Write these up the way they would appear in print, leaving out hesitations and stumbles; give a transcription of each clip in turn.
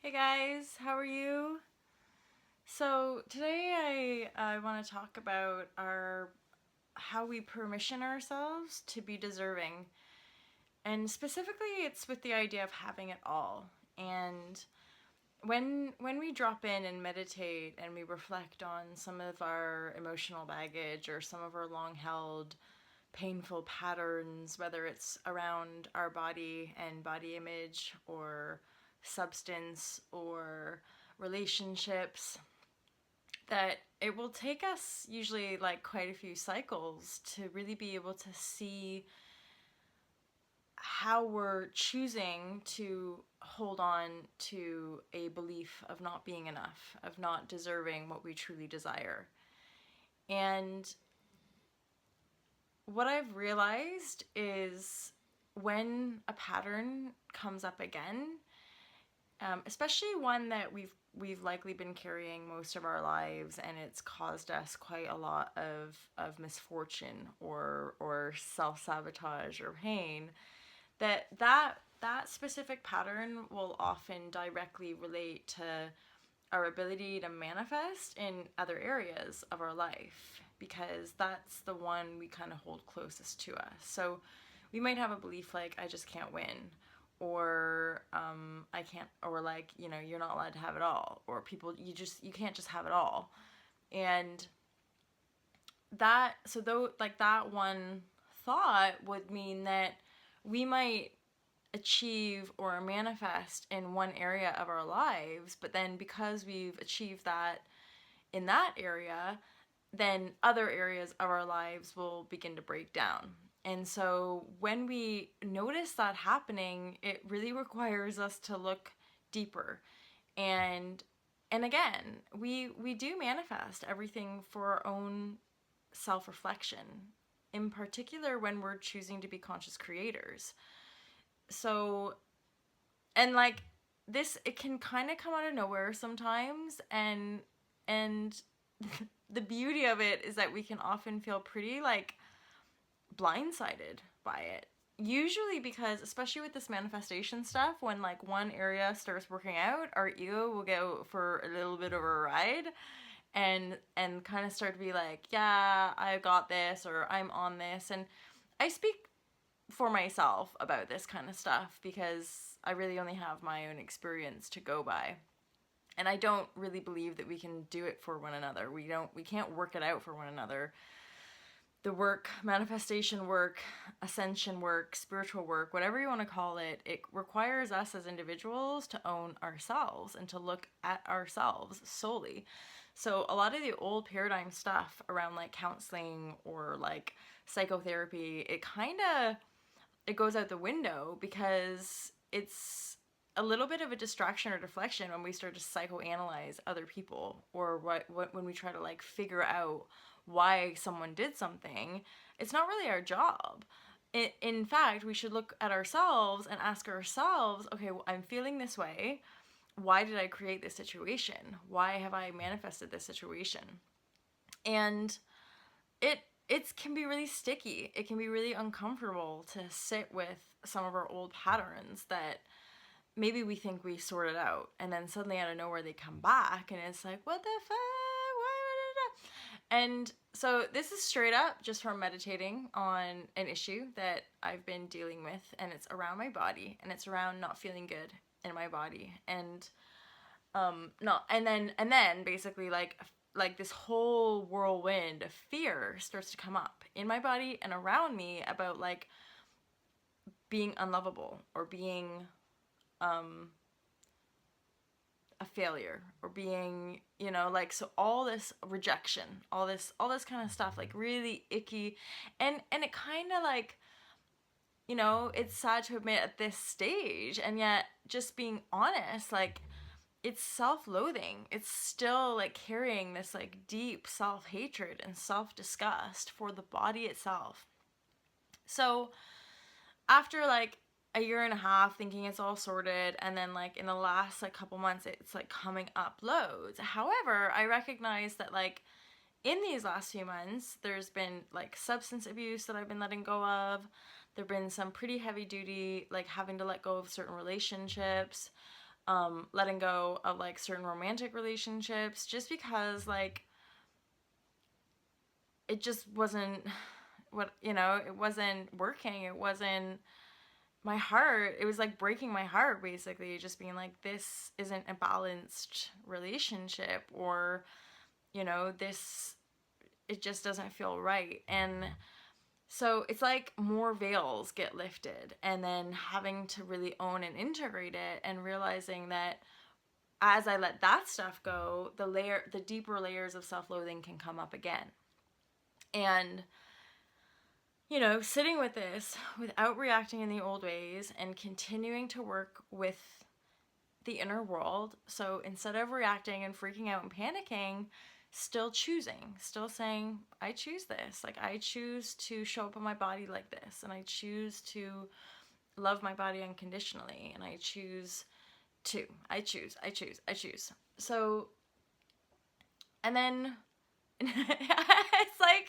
Hey guys, how are you? So today I want to talk about our how we permission ourselves to be deserving. And specifically it's with the idea of having it all. And when we drop in and meditate and we reflect on some of our emotional baggage or some of our long-held painful patterns, whether it's around our body and body image or substance or relationships, that it will take us usually like quite a few cycles to really be able to see how we're choosing to hold on to a belief of not being enough, of not deserving what we truly desire. And what I've realized is when a pattern comes up again, especially one that we've likely been carrying most of our lives, and it's caused us quite a lot of misfortune or self-sabotage or pain, that specific pattern will often directly relate to our ability to manifest in other areas of our life, because that's the one we kind of hold closest to us. So we might have a belief like, I just can't win, or I can't, or like, you're not allowed to have it all, or people, you can't just have it all. And that, so though, like that one thought would mean that we might achieve or manifest in one area of our lives, but then because we've achieved that in that area, then other areas of our lives will begin to break down. And so when we notice that happening, it really requires us to look deeper. And again, we do manifest everything for our own self-reflection, in particular when we're choosing to be conscious creators. So, and like this, it can kind of come out of nowhere sometimes, and the beauty of it is that we can often feel pretty like blindsided by it. Usually because, especially with this manifestation stuff, when like one area starts working out, our ego will go for a little bit of a ride and kind of start to be like, yeah, I got this, or I'm on this. And I speak for myself about this kind of stuff because I really only have my own experience to go by. And I don't really believe that we can do it for one another. We can't work it out for one another. The work, manifestation work, ascension work, spiritual work, whatever you want to call it, it requires us as individuals to own ourselves and to look at ourselves solely. So a lot of the old paradigm stuff around like counseling or like psychotherapy, it goes out the window because it's a little bit of a distraction or deflection when we start to psychoanalyze other people, or what when we try to like figure out why someone did something. It's not really our job. In fact, we should look at ourselves and ask ourselves, okay, well, I'm feeling this way. Why did I create this situation? Why have I manifested this situation? And it it can be really sticky. It can be really uncomfortable to sit with some of our old patterns that maybe we think we sorted out, and then suddenly out of nowhere they come back, and it's like, what the fuck? Why? And so this is straight up just from meditating on an issue that I've been dealing with, and it's around my body, and it's around not feeling good in my body, and not and then basically like this whole whirlwind of fear starts to come up in my body and around me about like being unlovable, or being um a failure, or being, like, so all this rejection, all this kind of stuff, like really icky. And it kind of like, it's sad to admit at this stage, and yet just being honest, like, it's self-loathing. It's still like carrying this like deep self-hatred and self-disgust for the body itself. So after like a year and a half thinking it's all sorted, and then like in the last like couple months it's like coming up loads. However, I recognize that like in these last few months there's been like substance abuse that I've been letting go of. There've been some pretty heavy duty like having to let go of certain relationships. letting go of like certain romantic relationships just because like it just wasn't what, it wasn't working. It wasn't my heart. It was like breaking my heart, basically, just being like, this isn't a balanced relationship, or, this, it just doesn't feel right. And so it's like more veils get lifted, and then having to really own and integrate it, and realizing that as I let that stuff go, the deeper layers of self-loathing can come up again. And sitting with this without reacting in the old ways and continuing to work with the inner world. So instead of reacting and freaking out and panicking, still choosing, still saying, I choose this. Like, I choose to show up in my body like this, and I choose to love my body unconditionally, and I choose. So, and then it's like,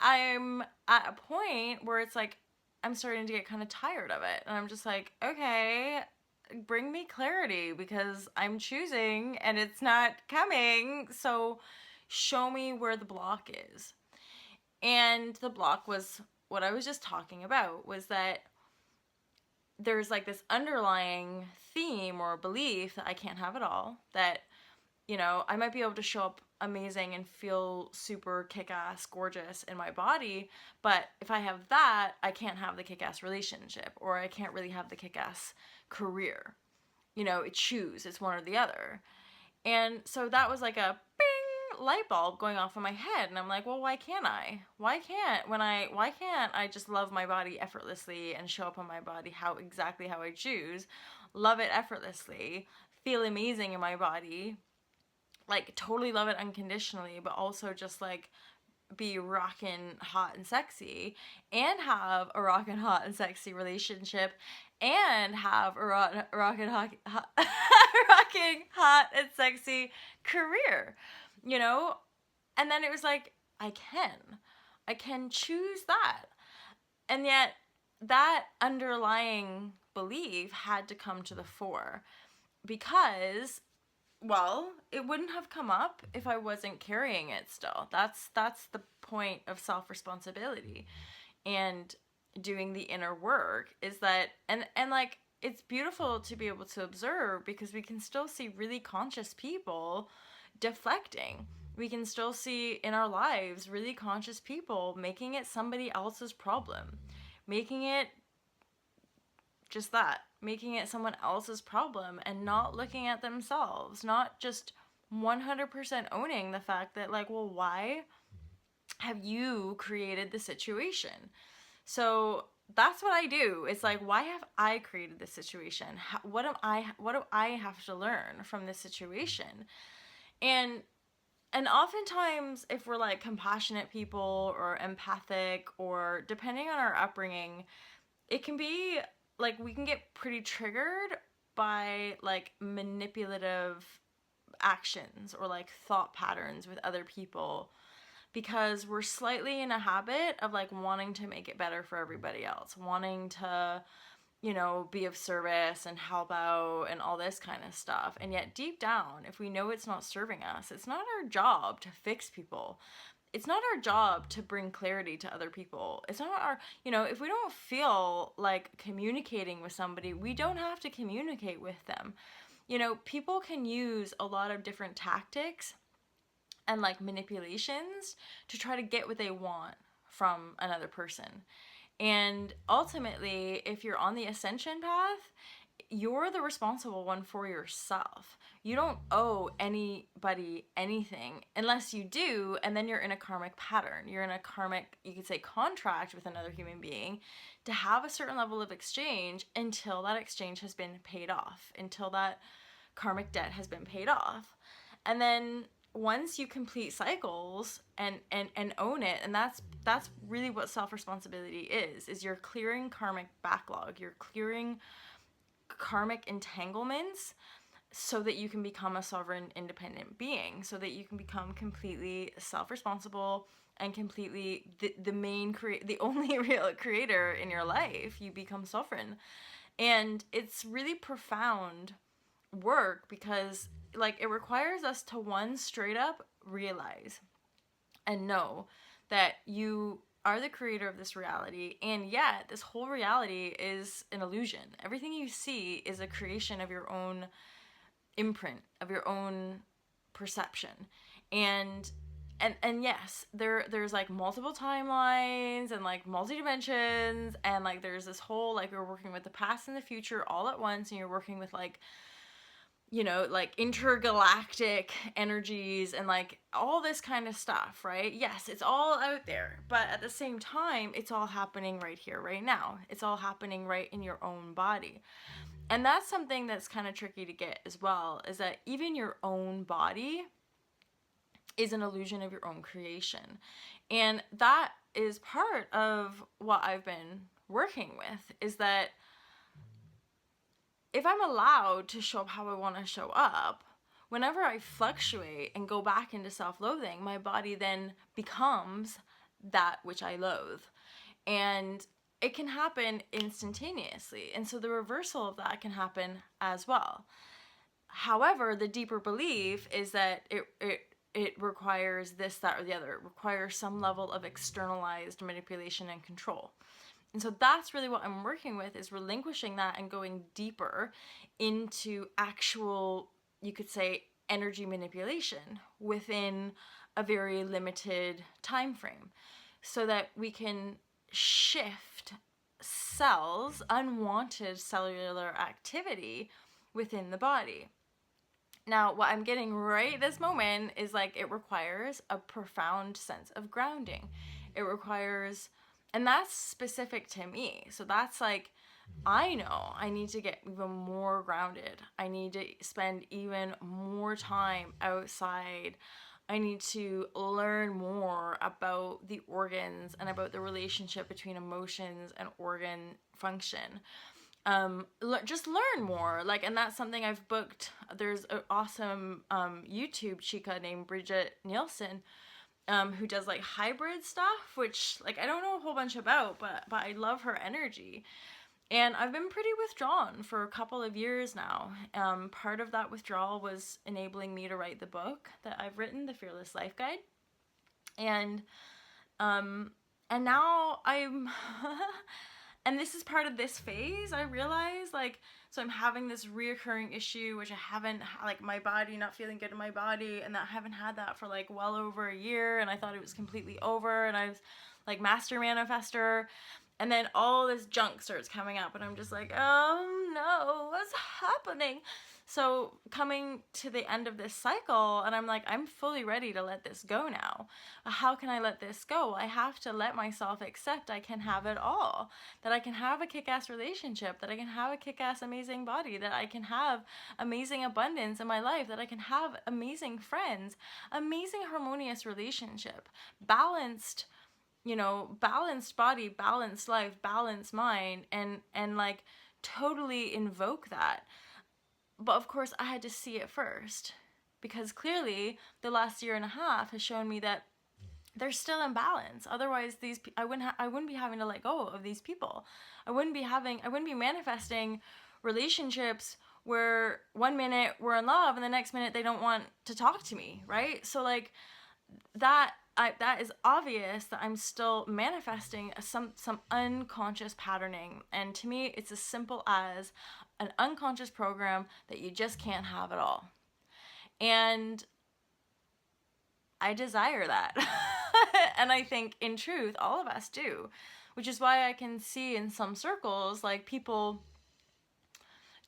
I'm at a point where it's like, I'm starting to get kind of tired of it. And I'm just like, okay, bring me clarity, because I'm choosing and it's not coming. So show me where the block is. And the block was what I was just talking about, was that there's like this underlying theme or belief that I can't have it all, that I might be able to show up amazing and feel super kick-ass gorgeous in my body, but if I have that, I can't have the kick-ass relationship, or I can't really have the kick-ass career. It's one or the other. And so that was like a bing light bulb going off in my head, and I'm like, well, why can't I? Why can't I just love my body effortlessly and show up on my body exactly how I choose, love it effortlessly, feel amazing in my body, like totally love it unconditionally, but also just like be rockin' hot and sexy, and have a rockin' hot and sexy relationship, and have a rockin' rocking hot and sexy career, And then it was like, I can choose that. And yet that underlying belief had to come to the fore, because, well, it wouldn't have come up if I wasn't carrying it still. That's the point of self-responsibility and doing the inner work, is that, and like, it's beautiful to be able to observe, because we can still see really conscious people deflecting. We can still see in our lives really conscious people making it somebody else's problem, making it just that, making it someone else's problem, and not looking at themselves, not just 100% owning the fact that, like, well, why have you created the situation? So that's what I do. It's like, why have I created this situation? What do I have to learn from this situation? And oftentimes, if we're like compassionate people or empathic, or depending on our upbringing, it can be like, we can get pretty triggered by like manipulative actions or like thought patterns with other people, because we're slightly in a habit of like wanting to make it better for everybody else, wanting to, be of service and help out and all this kind of stuff. And yet deep down, if we know it's not serving us, it's not our job to fix people. It's not our job to bring clarity to other people. It's not our, if we don't feel like communicating with somebody, we don't have to communicate with them. People can use a lot of different tactics and like manipulations to try to get what they want from another person. And ultimately, if you're on the ascension path, you're the responsible one for yourself. You don't owe anybody anything, unless you do, and then you're in a karmic pattern. You're in a karmic, you could say, contract with another human being to have a certain level of exchange until that exchange has been paid off, until that karmic debt has been paid off. And then once you complete cycles and own it, and that's really what self-responsibility is you're clearing karmic backlog, you're clearing karmic entanglements, so that you can become a sovereign, independent being, so that you can become completely self-responsible and completely the only real creator in your life. You become sovereign. And it's really profound work because like it requires us to one straight up realize and know that you are the creator of this reality, and yet this whole reality is an illusion. Everything you see is a creation of your own imprint, of your own perception. And yes, there's like multiple timelines and like multi dimensions, and like there's this whole like you're working with the past and the future all at once, and you're working with like, you know, like intergalactic energies and like all this kind of stuff, right? Yes, it's all out there, but at the same time, it's all happening right here, right now. It's all happening right in your own body. And that's something that's kind of tricky to get as well, is that even your own body is an illusion of your own creation. And that is part of what I've been working with, is that if I'm allowed to show up how I want to show up, whenever I fluctuate and go back into self-loathing, my body then becomes that which I loathe. And it can happen instantaneously. And so the reversal of that can happen as well. However, the deeper belief is that it requires this, that, or the other. It requires some level of externalized manipulation and control. And so that's really what I'm working with, is relinquishing that and going deeper into actual, you could say, energy manipulation within a very limited time frame, so that we can shift cells, unwanted cellular activity within the body. Now, what I'm getting right this moment is like it requires a profound sense of grounding. It requires, and that's specific to me. So that's like, I know I need to get even more grounded. I need to spend even more time outside. I need to learn more about the organs and about the relationship between emotions and organ function. Just learn more, like, and that's something I've booked. There's an awesome YouTube chica named Bridget Nielsen, who does like hybrid stuff, which like I don't know a whole bunch about, but I love her energy. And I've been pretty withdrawn for a couple of years now. Part of that withdrawal was enabling me to write the book that I've written, The Fearless Life Guide. And now I'm and this is part of this phase, I realize, like, so I'm having this reoccurring issue, which I haven't, like, my body not feeling good in my body, and that I haven't had that for, like, well over a year, and I thought it was completely over, and I was, like, master manifester, and then all this junk starts coming up, and I'm just like, oh, no, what's happening? So coming to the end of this cycle, and I'm like, I'm fully ready to let this go now. How can I let this go? I have to let myself accept I can have it all. That I can have a kick-ass relationship, that I can have a kick-ass amazing body, that I can have amazing abundance in my life, that I can have amazing friends, amazing harmonious relationship, balanced, you know, balanced body, balanced life, balanced mind, and like totally invoke that. But of course I had to see it first, because clearly the last year and a half has shown me that they're still in balance. Otherwise I wouldn't be having to let go of these people. I wouldn't be manifesting relationships where one minute we're in love and the next minute they don't want to talk to me, right? So like that is obvious that I'm still manifesting some unconscious patterning. And to me, it's as simple as an unconscious program that you just can't have it all. And I desire that. And I think in truth, all of us do, which is why I can see in some circles, like, people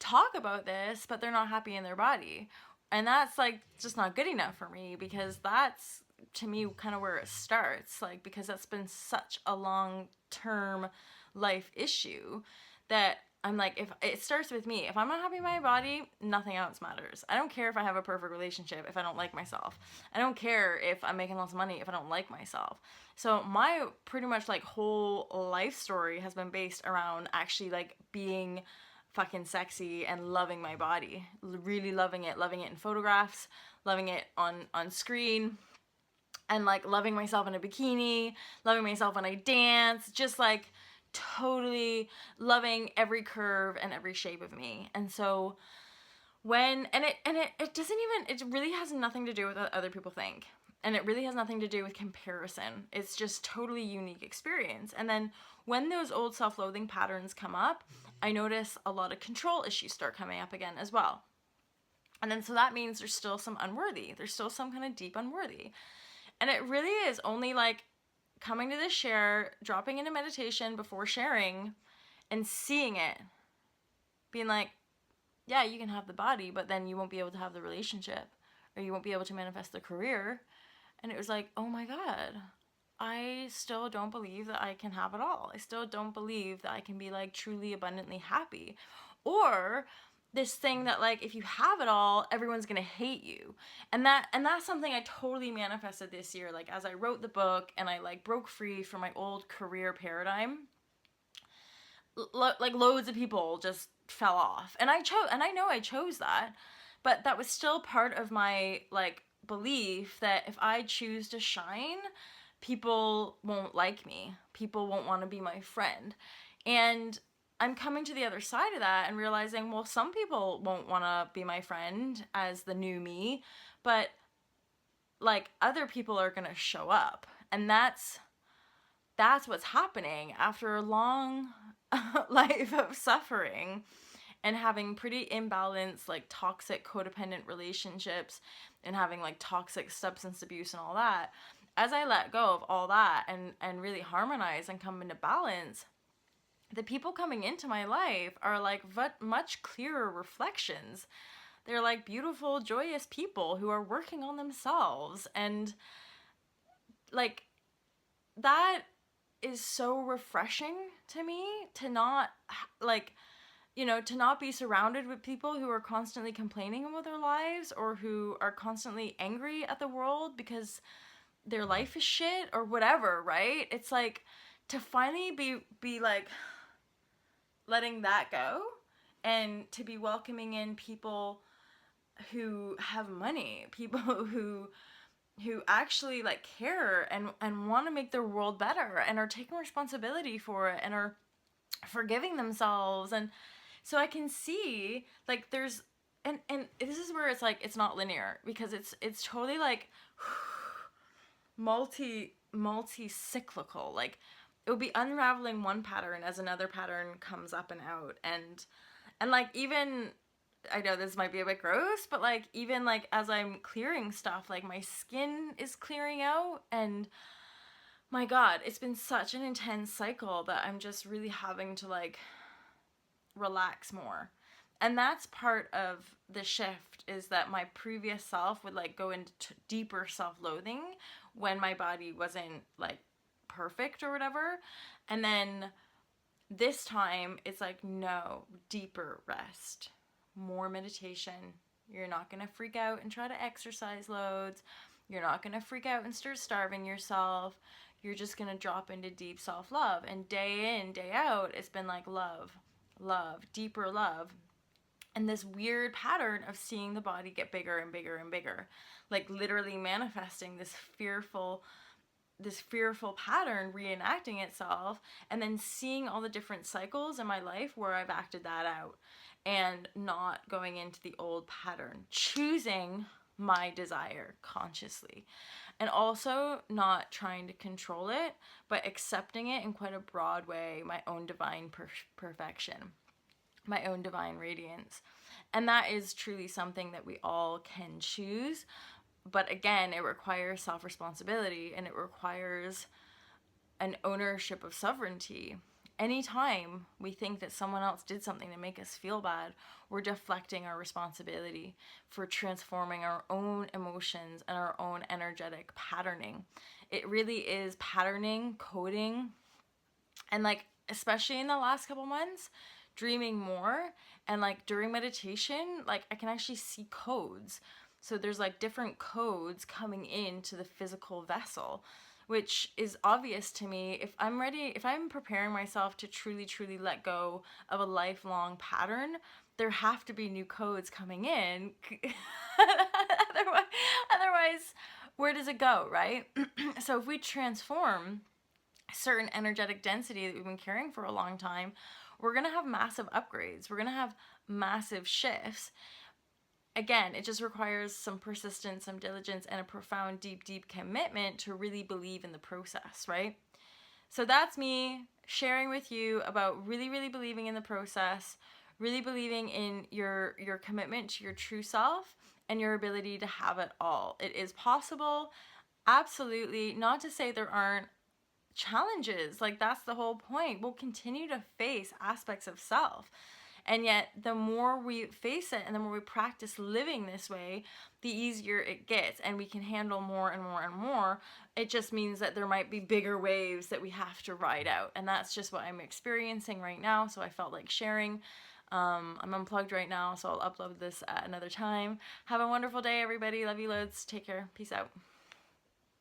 talk about this, but they're not happy in their body. And that's like just not good enough for me, because that's, to me, kind of where it starts, like, because that's been such a long-term life issue that I'm like, if it starts with me, if I'm not happy in my body, nothing else matters. I don't care if I have a perfect relationship if I don't like myself. I don't care if I'm making lots of money if I don't like myself. So my pretty much like whole life story has been based around actually like being fucking sexy and loving my body, really loving it in photographs, loving it on screen, and like loving myself in a bikini, loving myself when I dance, just like totally loving every curve and every shape of me. And so it doesn't even, it really has nothing to do with what other people think. And it really has nothing to do with comparison. It's just totally unique experience. And then when those old self-loathing patterns come up, I notice a lot of control issues start coming up again as well. And then so that means there's still some unworthy. There's still some kind of deep unworthy. And it really is only like coming to this share, dropping into meditation before sharing, and seeing it. Being like, yeah, you can have the body, but then you won't be able to have the relationship, or you won't be able to manifest the career. And it was like, oh my God, I still don't believe that I can have it all. I still don't believe that I can be like truly abundantly happy. Or this thing that like, if you have it all, everyone's gonna hate you. And that's something I totally manifested this year. Like as I wrote the book and I like broke free from my old career paradigm, like loads of people just fell off. And I know I chose that, but that was still part of my like belief that if I choose to shine, people won't like me. People won't want to be my friend. And I'm coming to the other side of that and realizing, well, some people won't want to be my friend as the new me, but like other people are going to show up. And that's what's happening after a long life of suffering and having pretty imbalanced, like toxic codependent relationships and having like toxic substance abuse and all that. As I let go of all that and really harmonize and come into balance, the people coming into my life are like much clearer reflections. They're like beautiful, joyous people who are working on themselves. And like that is so refreshing to me, to not like, you know, to not be surrounded with people who are constantly complaining about their lives or who are constantly angry at the world because their life is shit or whatever, right? It's like to finally be like letting that go and to be welcoming in people who have money, people who actually like care and want to make their world better and are taking responsibility for it and are forgiving themselves. And so I can see like there's and this is where it's like it's not linear because it's totally like multi cyclical. Like it will be unraveling one pattern as another pattern comes up and out. And like even, I know this might be a bit gross, but like even like as I'm clearing stuff, like my skin is clearing out, and my God, it's been such an intense cycle that I'm just really having to like relax more. And that's part of the shift, is that my previous self would like go into deeper self-loathing when my body wasn't like perfect or whatever. And then this time it's like, no, deeper rest, more meditation. You're not going to freak out and try to exercise loads. You're not going to freak out and start starving yourself. You're just going to drop into deep self-love. And day in, day out, it's been like love, deeper love. And this weird pattern of seeing the body get bigger and bigger and bigger. Like literally manifesting this fearful pattern reenacting itself, and then seeing all the different cycles in my life where I've acted that out and not going into the old pattern, choosing my desire consciously, and also not trying to control it, but accepting it in quite a broad way, my own divine perfection, my own divine radiance. And that is truly something that we all can choose. But again, it requires self-responsibility, and it requires an ownership of sovereignty. Anytime we think that someone else did something to make us feel bad, we're deflecting our responsibility for transforming our own emotions and our own energetic patterning. It really is patterning, coding, and like, especially in the last couple months, dreaming more. And like during meditation, like I can actually see codes. So there's like different codes coming into the physical vessel, which is obvious to me. If I'm preparing myself to truly, truly let go of a lifelong pattern, there have to be new codes coming in. Otherwise, where does it go, right? So if we transform certain energetic density that we've been carrying for a long time, we're going to have massive upgrades. We're going to have massive shifts. Again, it just requires some persistence, some diligence, and a profound, deep, deep commitment to really believe in the process, right? So that's me sharing with you about really, really believing in the process, really believing in your commitment to your true self and your ability to have it all. It is possible, absolutely. Not to say there aren't challenges, like that's the whole point. We'll continue to face aspects of self. And yet, the more we face it and the more we practice living this way, the easier it gets, and we can handle more and more and more. It just means that there might be bigger waves that we have to ride out. And that's just what I'm experiencing right now. So I felt like sharing. I'm unplugged right now, so I'll upload this at another time. Have a wonderful day, everybody. Love you loads. Take care. Peace out.